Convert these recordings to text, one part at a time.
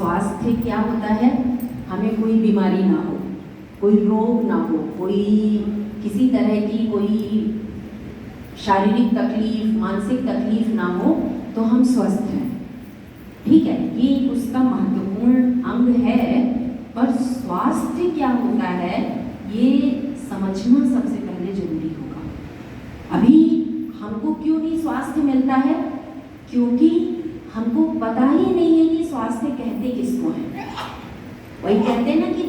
स्वास्थ्य क्या होता है? हमें कोई बीमारी ना हो, कोई रोग ना हो, कोई किसी तरह की कोई शारीरिक तकलीफ, मानसिक तकलीफ ना हो, तो हम स्वस्थ हैं। ठीक है, ये उसका महत्वपूर्ण अंग है। पर स्वास्थ्य क्या होता है ये समझना सबसे पहले जरूरी होगा। अभी हमको क्यों नहीं स्वास्थ्य मिलता है? क्योंकि हमको पता ही नहीं है कि स्वास्थ्य कहते किसको है। वही कहते हैं ना कि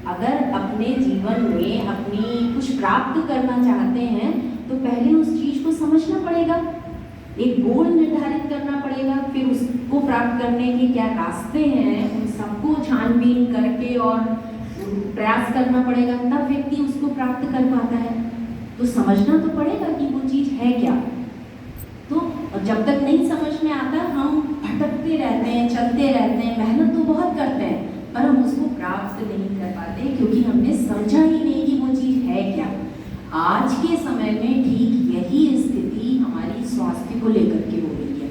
अगर अपने जीवन में अपनी कुछ प्राप्त करना चाहते हैं तो पहले उस चीज को समझना पड़ेगा, एक गोल निर्धारित करना पड़ेगा, फिर उसको प्राप्त करने के क्या रास्ते हैं उन सबको छानबीन करके और प्रयास करना पड़ेगा, तब व्यक्ति उसको प्राप्त कर पाता है। तो समझना तो पड़ेगा कि वो चीज है क्या। तो जब तक नहीं समझ में आता हम भटकते रहते हैं, चलते रहते हैं, मेहनत तो बहुत करते हैं पर हम उसको प्राप्त नहीं कर पाते क्योंकि हमने समझा ही नहीं कि वो चीज है क्या। आज के समय में ठीक यही स्थिति हमारी स्वास्थ्य को लेकर के हो रही है।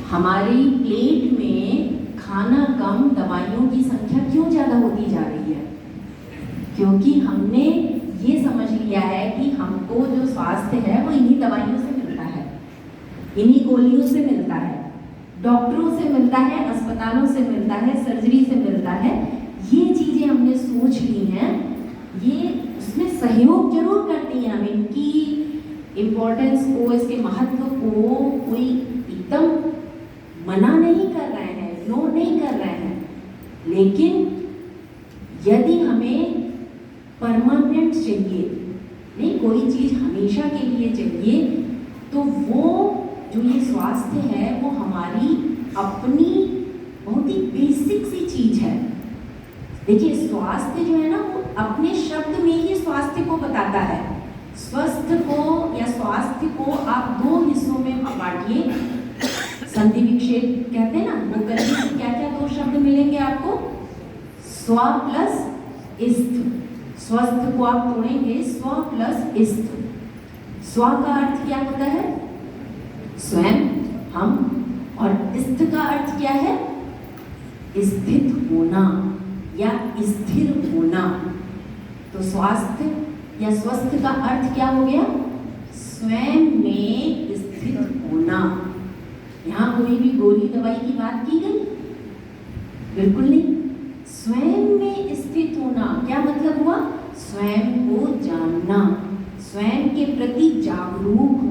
हमारी प्लेट में खाना कम, दवाइयों की संख्या क्यों ज्यादा होती जा रही है? क्योंकि हमने ये समझ लिया है कि हमको जो स्वास्थ्य है वो इन्हीं दवाइयों से मिलता है, इन्हीं गोलियों से मिलता है, डॉक्टरों से मिलता है, अस्पतालों से मिलता है, सर्जरी से मिलता है। ये चीजें हमने सोच ली हैं, ये उसमें सहयोग जरूर करती हैं। हम इनकी इम्पोर्टेंस को, इसके महत्व को कोई एकदम मना नहीं कर रहे हैं, इग्नोर नहीं कर रहे हैं, लेकिन यदि हमें परमानेंट चाहिए, नहीं कोई चीज हमेशा के लिए चाहिए, तो वो जो ये स्वास्थ्य है वो हमारी अपनी बहुत ही बेसिक सी चीज है। देखिए स्वास्थ्य जो है ना वो अपने शब्द में ही स्वास्थ्य को बताता है। स्वस्थ को या स्वास्थ्य को आप दो हिस्सों में बांटिए, संधि विक्षेप कहते हैं ना, वो करके क्या क्या दो शब्द मिलेंगे आपको? स्व प्लस स्थ। स्वस्थ को आप तोड़ेंगे स्व प्लस स्थ। स्व का अर्थ क्या होता है? स्वयं, हम, और स्थ का अर्थ क्या है? स्थित होना या स्थिर होना। तो स्वास्थ्य या स्वस्थ का अर्थ क्या हो गया? स्वयं में स्थित होना। यहाँ कोई भी गोली दवाई की बात की गई? बिल्कुल नहीं। स्वयं में स्थित होना क्या मतलब हुआ? स्वयं को जानना, स्वयं के प्रति जागरूक